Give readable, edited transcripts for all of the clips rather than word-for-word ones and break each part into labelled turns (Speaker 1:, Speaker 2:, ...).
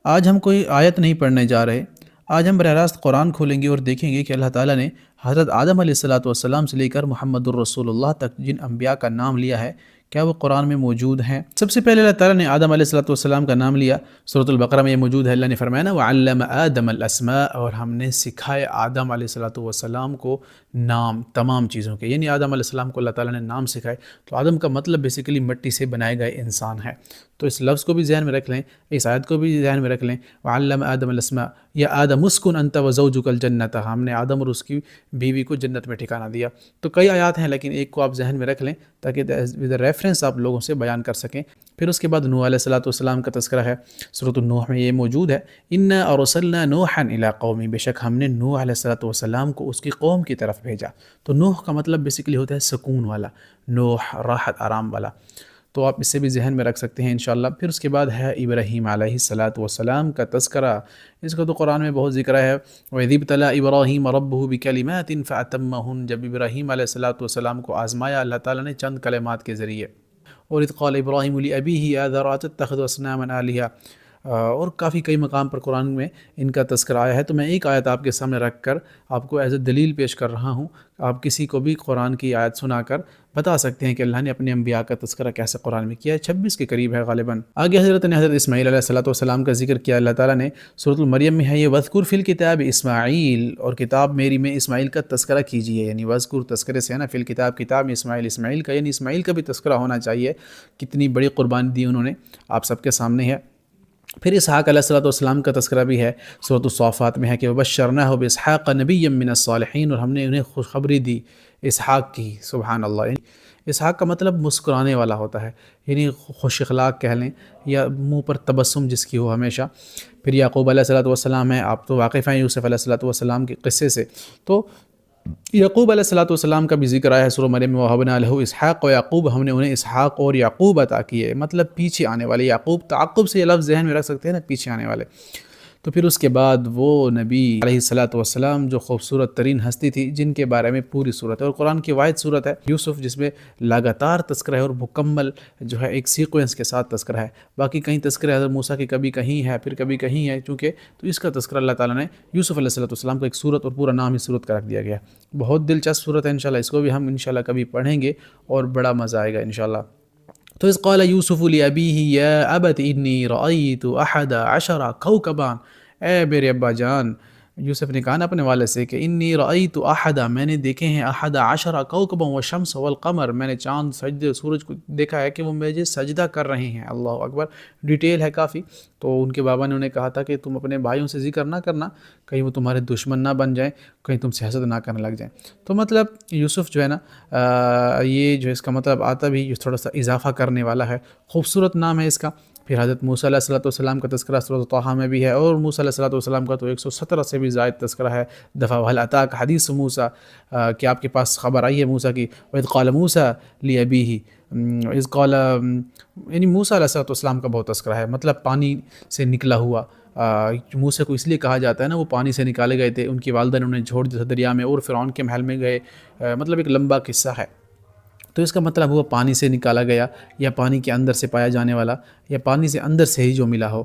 Speaker 1: آج ہم کوئی آیت نہیں پڑھنے جا رہے۔ آج ہم براہ راست قرآن کھولیں گے اور دیکھیں گے کہ اللہ تعالیٰ نے حضرت آدم علیہ السلام سے لے کر محمد الرسول اللہ تک جن انبیاء کا نام لیا ہے، کیا وہ قرآن میں موجود ہیں؟ سب سے پہلے اللہ تعالیٰ نے آدم علیہ السلام کا نام لیا۔ سورۃ البقرہ میں یہ موجود ہے۔ اللہ نے فرمایا نا وَعَلَّمَ آدَمَ الْأَسْمَاءَ، اور ہم نے سکھائے آدم علیہ السلام کو نام تمام چیزوں کے، یعنی آدم علیہ السلام کو اللہ تعالیٰ نے نام سکھائے۔ تو آدم کا مطلب بیسیکلی مٹی سے بنائے گئے انسان ہے۔ تو اس لفظ کو بھی ذہن میں رکھ لیں، اس آیت کو بھی ذہن میں رکھ لیں۔ وَعَلَّمَ آدَمَ الْأَسْمَاءَ یا آدم اسکن انت وزوجک الجنۃ، ہم نے آدم اور اس کی بیوی کو جنت میں ٹھکانہ دیا۔ تو کئی آیات ہیں، لیکن ایک کو آپ ذہن میں رکھ لیں تاکہ ود ریفرنس آپ لوگوں سے بیان کر سکیں۔ پھر اس کے بعد نوح علیہ السلام کا تذکرہ ہے، سورۃ النوح میں یہ موجود ہے۔ اِنَّا أَرْسَلْنَا نُوحًا إِلَىٰ قَوْمِهِ، بے شک ہم نے نوح علیہ السلام کو اس کی قوم کی طرف بھیجا۔ تو نوح کا مطلب بیسیکلی ہوتا ہے سکون والا، نوح راحت آرام والا۔ تو آپ اس سے بھی ذہن میں رکھ سکتے ہیں انشاءاللہ۔ پھر اس کے بعد ہے ابراہیم علیہ السلام کا تذکرہ، اس کا تو قرآن میں بہت ذکر ہے۔ وَإِذِ ابْتَلَىٰ إِبْرَاهِيمَ رَبُّهُ بِكَلِمَاتٍ فَأَتَمَّهُنَّ، جب ابراہیم علیہ السلام کو آزمایا اللہ تعالیٰ نے چند کلمات کے ذریعے۔ اور اذ قال ابراہیم لأبیہ آذر أتتخذ أصناما آلهة، اور کافی کئی مقام پر قرآن میں ان کا تذکرہ آیا ہے۔ تو میں ایک آیت آپ کے سامنے رکھ کر آپ کو ایز اے دلیل پیش کر رہا ہوں۔ آپ کسی کو بھی قرآن کی آیت سنا کر بتا سکتے ہیں کہ اللہ نے اپنے انبیاء کا تذکرہ کیسے قرآن میں کیا ہے۔ 26 کے قریب ہے غالباً۔ آگے حضرت اسماعیل علیہ السلام کا ذکر کیا اللہ تعالیٰ نے، سورۃ المریم میں ہے یہ وَاذْكُرْ فِي الْكِتَابِ اسماعیل، اور کتاب میری میں اسماعیل کا تذکرہ کیجیے، یعنی وَاذْكُرْ تذکرے سے ہے نا، فی الکتاب کتاب میں اسماعیل کا، یعنی اسماعیل کا بھی تذکرہ ہونا چاہیے، کتنی بڑی قربانی دی انہوں نے، آپ سب کے سامنے ہے۔ پھر اسحاق علیہ السلام کا تذکرہ بھی ہے، سورۃ الصافات میں ہے کہ وَبَشَّرْنَاهُ بِإِسْحَاقَ نَبِيًّا مِّنَ الصَّالِحِينَ، اور ہم نے انہیں خوشخبری دی اسحاق کی۔ سبحان اللہ، یعنی اسحاق کا مطلب مسکرانے والا ہوتا ہے، یعنی خوش اخلاق کہہ لیں، یا منہ پر تبسم جس کی ہو ہمیشہ۔ پھر یعقوب علیہ السلام ہے، آپ تو واقف ہیں یوسف علیہ السلام کے قصے سے۔ تو یعقوب علیہ السلام کا بھی ذکر آیا ہے سورہ مریم میں، وَوَهَبْنَا لَهُ إِسْحَاقَ وَيَعْقُوبَ، ہم نے انہیں اسحاق اور یعقوب عطا کیے، مطلب پیچھے آنے والے یعقوب، تعقب سے یہ لفظ ذہن میں رکھ سکتے ہیں نا، پیچھے آنے والے۔ تو پھر اس کے بعد وہ نبی علیہ السلام جو خوبصورت ترین ہستی تھی، جن کے بارے میں پوری صورت ہے، اور قرآن کی واحد صورت ہے یوسف، جس میں لگاتار تذکرہ ہے اور مکمل جو ہے ایک سیکوینس کے ساتھ تذکرہ ہے۔ باقی کہیں تذکرہ حضرت موسیٰ کی کبھی کہیں ہے، پھر کبھی کہیں ہے، چونکہ تو اس کا تذکرہ اللہ تعالیٰ نے یوسف علیہ السلام کو ایک صورت اور پورا نام ہی صورت کا رکھ دیا گیا۔ بہت دلچسپ صورت ہے، انشاءاللہ اس کو بھی ہم انشاءاللہ کبھی پڑھیں گے اور بڑا مزہ آئے گا انشاءاللہ۔ تو اذ قال یوسف لأبیہ یا ابت انی رأیت احد عشر کوکبا، اے میرے ابا جان، یوسف نے کہا نا اپنے والد سے کہ انی رأیت احد، میں نے دیکھے ہیں احد عشر کوکبا والشمس والقمر، میں نے چاند سجدے سورج کو دیکھا ہے کہ وہ مجھے سجدہ کر رہے ہیں۔ اللہ اکبر، ڈیٹیل ہے کافی۔ تو ان کے بابا نے انہیں کہا تھا کہ تم اپنے بھائیوں سے ذکر نہ کرنا، کہیں وہ تمہارے دشمن نہ بن جائیں، کہیں تم سے حسد نہ کرنے لگ جائیں۔ تو مطلب یوسف جو ہے نا، یہ جو اس کا مطلب آتا بھی تھوڑا سا اضافہ کرنے والا ہے، خوبصورت نام ہے اس کا۔ پھر حضرت موسیٰ علیہ السلام کا تذکرہ سورۃ طٰہٰ میں بھی ہے، اور موسیٰ علیہ السلام کا تو 117 سے بھی زائد تذکرہ ہے دفعہ۔ وَهَلْ أَتَاكَ حَدِيثُ مُوسَىٰ، کہ آپ کے پاس خبر آئی ہے موسیٰ کی۔ وَإِذْ قَالَ مُوسَىٰ لِأَبِيهِ إِذْ قَالَ، یعنی موسیٰ علیہ السلام کا بہت تذکرہ ہے، مطلب پانی سے نکلا ہوا۔ موسیٰ کو اس لیے کہا جاتا ہے نا، وہ پانی سے نکالے گئے تھے، ان کی والدہ نے انہیں چھوڑ دیا تھا دریا میں، اور فرعون کے محل میں گئے، مطلب ایک لمبا قصہ ہے۔ تو اس کا مطلب ہوا پانی سے نکالا گیا، یا پانی کے اندر سے پایا جانے والا، یا پانی سے اندر سے ہی جو ملا ہو۔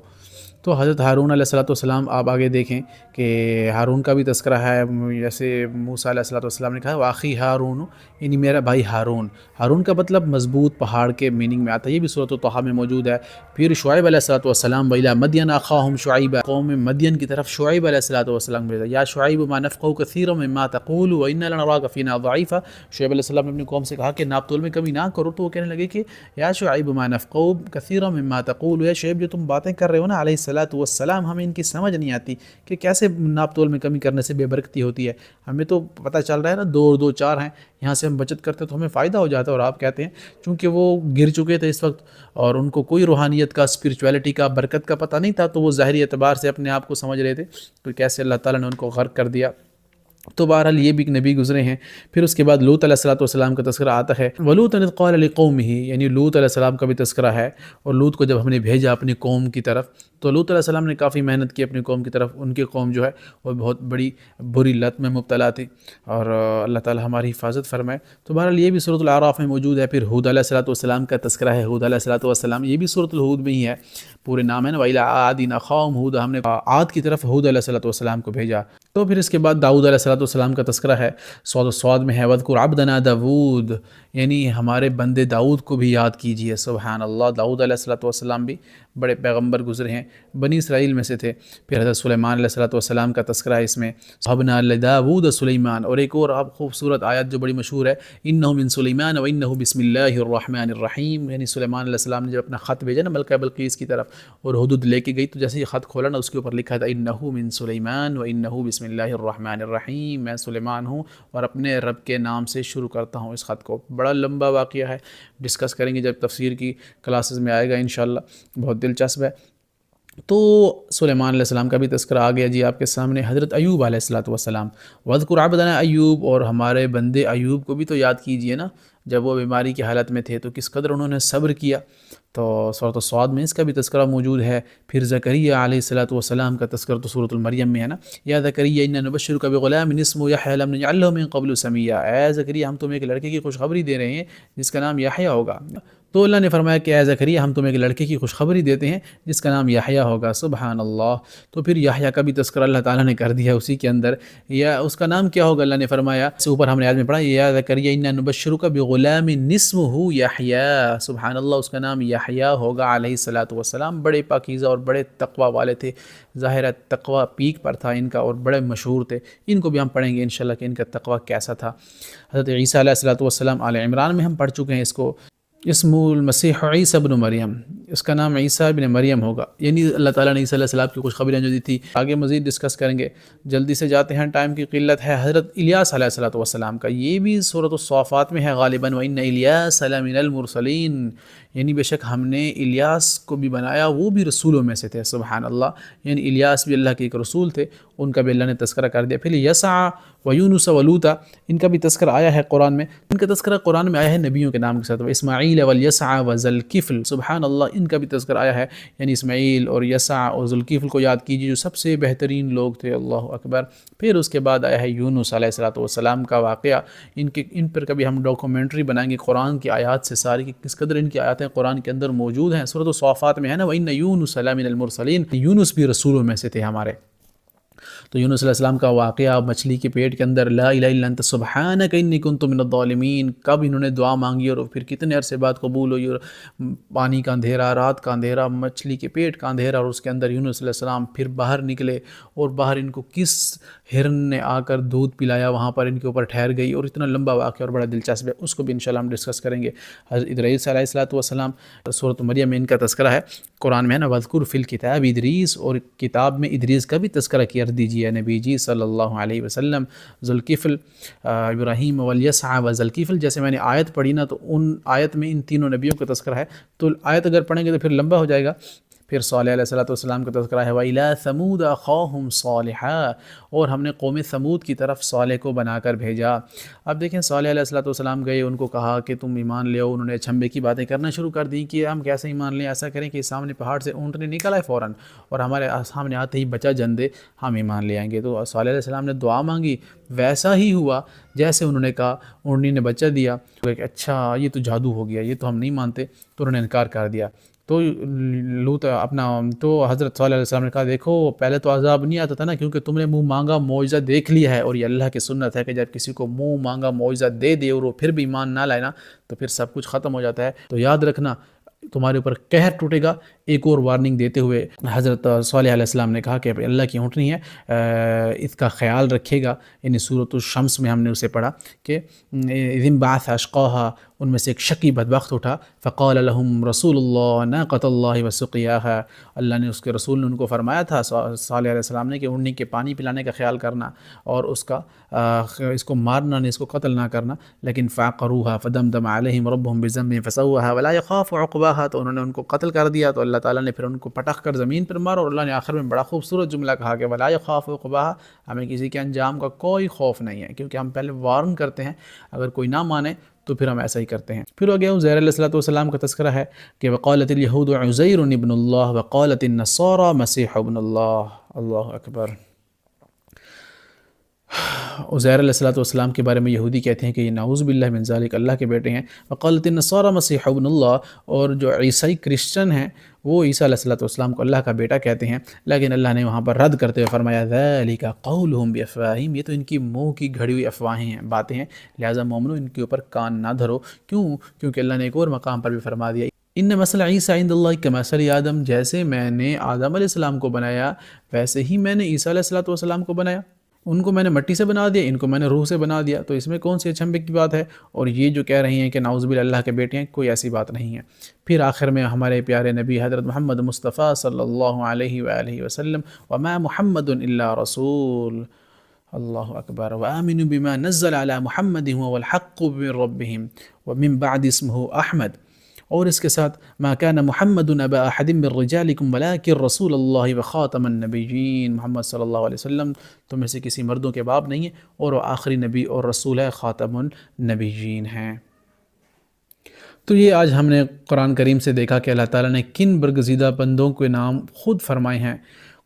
Speaker 1: تو حضرت ہارون علیہ السلام آپ آگے دیکھیں کہ ہارون کا بھی تذکرہ ہے، جیسے موسیٰ علیہ السلام نے کہا واخی ہارون، یعنی میرا بھائی ہارون۔ ہارون کا مطلب مضبوط پہاڑ کے میننگ میں آتا ہے، یہ بھی سورۃ طٰہٰ میں موجود ہے۔ پھر شعیب علیہ السلام وَإِلَىٰ مَدْيَنَ أَخَاهُمْ شُعَيْبًا، قوم مدین کی طرف شعیب علیہ السلام بھیجا، یا شعیب ما نفقه كثيرا مما تقول وإنا لنراك فينا ضعيفا۔ شعیب علیہ السلام نے اپنی قوم سے کہا کہ ناپ تول میں کمی نہ کرو، تو وہ کہنے لگے کہ یا شعیب ما نفقه كثيرا مما تقول، یا شعیب جو تم باتیں کر رہے ہو نا علیہ السلام، ہمیں ان کی سمجھ نہیں آتی کہ کیسے ناپ تول میں کمی کرنے سے بے برکتی ہوتی ہے۔ ہمیں تو پتہ چل رہا ہے نا، دو اور دو چار ہیں، یہاں سے ہم بچت کرتے تو ہمیں فائدہ ہو جاتا ہے، اور آپ کہتے ہیں چونکہ وہ گر چکے تھے اس وقت، اور ان کو کوئی روحانیت کا، اسپرچویلٹی کا، برکت کا پتہ نہیں تھا، تو وہ ظاہری اعتبار سے اپنے آپ کو سمجھ رہے تھے، تو کیسے اللہ تعالیٰ نے ان کو غرق کر دیا۔ تو بہرحال یہ بھی ایک نبی گزرے ہیں۔ پھر اس کے بعد لوط علیہ الصلوۃ والسلام کا تذکرہ آتا ہے، وَلُوطًا إِذْ قَالَ لِقَوْمِهِ، یعنی لوط علیہ السلام کا بھی تذکرہ ہے، اور لوط کو جب ہم نے بھیجا اپنی قوم کی طرف تو لوط علیہ السلام نے کافی محنت کی اپنی قوم کی طرف، ان کی قوم جو ہے وہ بہت بڑی بری لت میں مبتلا تھی، اور اللہ تعالی ہماری حفاظت فرمائے۔ تو بہرحال یہ بھی سورۃ الاعراف میں موجود ہے۔ پھر ہود علیہ الصلوۃ والسلام کا تذکرہ ہے، ہود علیہ الصلوۃ والسلام یہ بھی سورۃ الہود میں ہی ہے، پورے نام ہے نا، وَإِلَىٰ عَادٍ أَخَاهُمْ هُودًا، ہم نے عاد کی طرف ہود علیہ الصلوۃ والسلام کو بھیجا۔ تو پھر اس کے بعد داؤد علیہ الصلوۃ والسلام کا تذکرہ ہے، صاد میں ہے، وَاذْكُرْ عَبْدَنَا داؤد، یعنی ہمارے بندے داؤد کو بھی یاد کیجئے۔ سبحان اللہ، داؤد علیہ الصلوۃ والسلام بھی بڑے پیغمبر گزرے ہیں، بنی اسرائیل میں سے تھے۔ پھر حضرت سلیمان علیہ الصلوۃ والسلام کا تذکرہ ہے اس میں، وَهَبْنَا لِدَاوُودَ سُلَيْمَانَ، اور ایک اور خوبصورت آیت جو بڑی مشہور ہے، إِنَّهُ مِن سُلَيْمَانَ وَإِنَّهُ بِسْمِ اللَّهِ الرَّحْمَنِ الرَّحِيمِ، یعنی سلیمان علیہ السلام نے جب اپنا خط بھیجا نا ملکہ بلقیس کی طرف اور حدود لے کے گئی، تو جیسے یہ خط کھولا نا اس کے اوپر لکھا تھا إِنَّهُ مِن سُلَيْمَانَ وَإِنَّهُ بِسْمِ اللَّهِ الرَّحْمَنِ الرَّحِيمِ، میں سلیمان ہوں اور اپنے رب کے نام سے شروع کرتا ہوں اس خط کو۔ بڑا لمبا واقعہ ہے، ڈسکس کریں گے جب تفسیر کی کلاسز میں آئے گا انشاءاللہ، بہت دلچسپ ہے۔ تو سلیمان علیہ السلام کا بھی تذکرہ آ گیا جی آپ کے سامنے۔ حضرت ایوب علیہ الصلوۃ والسلام، وَاذْكُرْ عَبْدَنَا ایوب، اور ہمارے بندے ایوب کو بھی تو یاد کیجئے نا، جب وہ بیماری کی حالت میں تھے تو کس قدر انہوں نے صبر کیا۔ تو سورۃ الصاد میں اس کا بھی تذکرہ موجود ہے۔ پھر زکریا علیہ الصلوۃ والسلام کا تذکرہ تو سورۃ المریم میں ہے نا، یا زکریا انا نبشرک بغلام اسمہ یحییٰ لم نجعل له من قبل سمیا، اے زکریا ہم تمہیں ایک لڑکے کی خوشخبری دے رہے ہیں جس کا نام یحییٰ ہوگا۔ تو اللہ نے فرمایا کہ اے زکریا ہم تمہیں ایک لڑکے کی خوشخبری دیتے ہیں جس کا نام یحییٰ ہوگا۔ سبحان اللہ، تو پھر یحییٰ کا بھی تذکرہ اللہ تعالیٰ نے کر دیا اسی کے اندر، یا اس کا نام کیا ہوگا اللہ نے فرمایا، اس سے اوپر ہم نے آیت میں پڑھا، یا زکریا انا نبشرک بغلام اسمہ یحییٰ، سبحان اللہ اس کا نام یحییٰ ہوگا علیہ الصلوۃ والسلام۔ بڑے پاکیزہ اور بڑے تقوی والے تھے، ظاہر ہے تقوی پیک پر تھا ان کا، اور بڑے مشہور تھے۔ ان کو بھی ہم پڑھیں گے انشاءاللہ کہ ان کا تقوی کیسا تھا۔ حضرت عیسیٰ علیہ الصلوۃ والسلام، آل عمران میں ہم پڑھ چکے ہیں اس کو، اسمہ المسیح عیسیٰ ابن مریم، اس کا نام عیسیٰ ابن مریم ہوگا، یعنی اللہ تعالیٰ نے عیسیٰ علیہ السلام کی خوشخبریاں جو دی تھی۔ آگے مزید ڈسکس کریں گے، جلدی سے جاتے ہیں، ٹائم کی قلت ہے۔ حضرت الیاس علیہ الصلوۃ والسلام کا، یہ بھی سورۃ الصافات میں ہے غالباً، وَإِنَّ إِلْيَاسَ لَمِنَ الْمُرْسَلِينَ، یعنی بے شک ہم نے الیاس کو بھی بنایا، وہ بھی رسولوں میں سے تھے۔ سبحان اللہ، یعنی الیاس بھی اللہ کے ایک رسول تھے، ان کا بھی اللہ نے تذکرہ کر دیا۔ پھر یسع ویونس ولوطا، ان کا بھی تذکرہ آیا ہے قرآن میں، ان کا تذکرہ قرآن میں آیا ہے نبیوں کے نام کے ساتھ، اسماعیل والیسع وذوالکفل، سبحان اللہ ان کا بھی تذکرہ آیا ہے، یعنی اسماعیل اور یسع اور ذوالکفل کو یاد کیجیے جو سب سے بہترین لوگ تھے، اللہ اکبر۔ پھر اس کے بعد آیا ہے یونس علیہ الصلوۃ والسلام کا واقعہ، ان پر کبھی ہم ڈاکومنٹری بنائیں گے قرآن کی آیات سے ساری، کہ کس قدر ان کی آیاتیں قرآن کے اندر موجود ہیں۔ سورۃ الصافات میں ہے نا، وَإِنَّ يُونُسَ لَمِنَ الْمُرْسَلِينَ، یونس بھی رسولوں میں سے تھے ہمارے۔ تو یونس علیہ السلام کا واقعہ، مچھلی کے پیٹ کے اندر لا الہ الا انت سبحانک انی کنت من الظالمین، کب انہوں نے دعا مانگی اور پھر کتنے عرصے بعد قبول ہوئی، اور پانی کا اندھیرا، رات کا اندھیرا، مچھلی کے پیٹ کا اندھیرا، اور اس کے اندر یونس علیہ السلام پھر باہر نکلے، اور باہر ان کو کس ہرن نے آ کر دودھ پلایا، وہاں پر ان کے اوپر ٹھہر گئی، اور اتنا لمبا واقعہ اور بڑا دلچسپ ہے، اس کو بھی انشاءاللہ ہم ڈسکس کریں گے۔ حضرت ادریس علیہ الصلوۃ والسلام، سورۃ مریم میں ان کا تذکرہ ہے قرآن میں ہے نا، وَاذْكُرْ فِي الْكِتَابِ ادریس، اور کتاب میں ادریس کا بھی تذکرہ کر دیجیے نبی جی صلی اللہ علیہ وسلم۔ ذوالکفل، ابراہیم والیسع وذوالکفل، جیسے میں نے آیت پڑھی نا، تو ان آیت میں ان تینوں نبیوں کا تذکرہ ہے، تو آیت اگر پڑھیں گے تو پھر لمبا ہو جائے گا۔ پھر صالح علیہ الصلوۃ والسلام کا تذکرہ ہے، وَإِلَىٰ ثَمُودَ أَخَاهُمْ صَالِحًا، اور ہم نے قوم ثمود کی طرف صالح کو بنا کر بھیجا۔ اب دیکھیں صالح علیہ الصلوۃ والسلام گئے، ان کو کہا کہ تم ایمان لے آؤ، انہوں نے چھمبے کی باتیں کرنا شروع کر دی کہ ہم کیسے ایمان لیں، ایسا کریں کہ سامنے پہاڑ سے اونٹنی نکل آئے فوراً اور ہمارے سامنے آتے ہی بچا جن دے، ہم ایمان لے آئیں گے۔ تو صالح علیہ السلام نے دعا مانگی، ویسا ہی ہوا جیسے انہوں نے کہا، اونٹنی نے بچہ دیا، کہ اچھا یہ تو جادو ہو گیا، یہ تو ہم نہیں مانتے، تو انہوں نے انکار کر دیا۔ تو لوط تو حضرت صلی اللہ علیہ وسلم نے کہا، دیکھو پہلے تو عذاب نہیں آتا تھا نا، کیونکہ تم نے منہ مانگا معجزہ دیکھ لیا ہے، اور یہ اللہ کی سنت ہے کہ جب کسی کو منہ مانگا معجزہ دے دے اور وہ پھر بھی ایمان نہ لائے نا، تو پھر سب کچھ ختم ہو جاتا ہے۔ تو یاد رکھنا تمہارے اوپر قہر ٹوٹے گا۔ ایک اور وارننگ دیتے ہوئے حضرت صالح علیہ السلام نے کہا کہ اللہ کی اونٹنی ہے، اس کا خیال رکھے گا۔ یعنی سورۃ الشمس میں ہم نے اسے پڑھا کہ اذ انبعث اشقاها، ان میں سے ایک شقی بدبخت اٹھا، فقال لهم رسول اللہ ناقۃ اللہ وسقیاها، اللہ نے اس کے رسول نے ان کو فرمایا تھا صالح علیہ السلام نے کہ اونٹنی کے پانی پلانے کا خیال کرنا، اور اس کا اس کو مارنا نہیں، اس کو قتل نہ کرنا، لیکن فعقروها فدمدم علیہم ربهم بذنبهم فسواها ولا يخاف عقباها، تو انہوں نے ان کو قتل کر دیا، تو اللہ اللہ تعالیٰ نے پھر ان کو پٹخ کر زمین پر مارا، اور اللہ نے آخر میں بڑا خوبصورت جملہ کہا کہ وَلَا يَخَافُ عُقْبَاهَا، ہمیں کسی کے انجام کا کوئی خوف نہیں ہے، کیونکہ ہم پہلے وارن کرتے ہیں، اگر کوئی نہ مانے تو پھر ہم ایسا ہی کرتے ہیں۔ پھر ہو گیا عزیر علیہ السلام کا تذکرہ ہے کہ وقالت اليہود عزیر ابن اللہ وقالت النصارى مسیح ابن اللہ۔ اللہ اکبر۔ عزیر علیہ السلام کے بارے میں یہودی کہتے ہیں کہ یہ نعوذ باللہ من ذالک اللہ کے بیٹے ہیں، وقالت النصارى مسیح ابن اللہ، اور جو عیسائی کرسچن ہیں وہ عیسیٰ علیہ السلام کو اللہ کا بیٹا کہتے ہیں، لیکن اللہ نے وہاں پر رد کرتے ہوئے فرمایا ذالک قولہم بافواہہم، یہ تو ان کی منہ کی گھڑی ہوئی افواہیں ہیں، باتیں ہیں، لہٰذا مومنو ان کے اوپر کان نہ دھرو۔ کیونکہ اللہ نے ایک اور مقام پر بھی فرما دیا ان مثل عیسیٰ عند اللہ کمثل آدم، جیسے میں نے آدم علیہ السلام کو بنایا ویسے ہی میں نے عیسیٰ علیہ السلام کو بنایا، ان کو میں نے مٹی سے بنا دیا، ان کو میں نے روح سے بنا دیا، تو اس میں کون سی اچھمبے کی بات ہے؟ اور یہ جو کہہ رہی ہیں کہ نعوذ باللہ اللہ کے بیٹے ہیں، کوئی ایسی بات نہیں ہے۔ پھر آخر میں ہمارے پیارے نبی حضرت محمد مصطفیٰ صلی اللہ علیہ وآلہ وسلم وما محمد الا رسول، اللہ اکبر، وآمنوا بما نزل على محمد هو الحق من ربهم ومن بعد اسمه احمد، اور اس کے ساتھ ما كان محمد ابا احد من رجالکم ولکن رسول اللہ وخاتم النبیین، محمد صلی اللہ علیہ وسلم تم میں سے کسی مردوں کے باپ نہیں ہیں اور وہ آخری نبی اور رسول ہے، خاتم النبیین ہیں۔ تو یہ آج ہم نے قرآن کریم سے دیکھا کہ اللہ تعالیٰ نے کن برگزیدہ بندوں کے نام خود فرمائے ہیں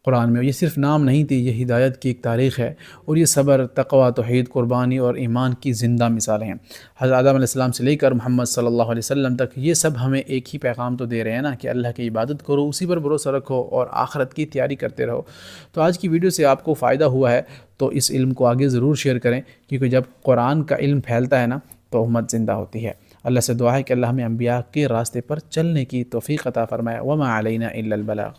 Speaker 1: قرآن میں، اور یہ صرف نام نہیں تھی، یہ ہدایت کی ایک تاریخ ہے، اور یہ صبر، تقوی، توحید، قربانی اور ایمان کی زندہ مثالیں ہیں۔ حضرت آدم علیہ السلام سے لے کر محمد صلی اللہ علیہ وسلم تک یہ سب ہمیں ایک ہی پیغام تو دے رہے ہیں نا کہ اللہ کی عبادت کرو، اسی پر بھروسہ رکھو اور آخرت کی تیاری کرتے رہو۔ تو آج کی ویڈیو سے آپ کو فائدہ ہوا ہے تو اس علم کو آگے ضرور شیئر کریں، کیونکہ جب قرآن کا علم پھیلتا ہے نا تو امت زندہ ہوتی ہے۔ اللہ سے دعا ہے کہ اللہ ہمیں انبیاء کے راستے پر چلنے کی توفیق عطا فرمائے۔ وما علینا الا البلاغ۔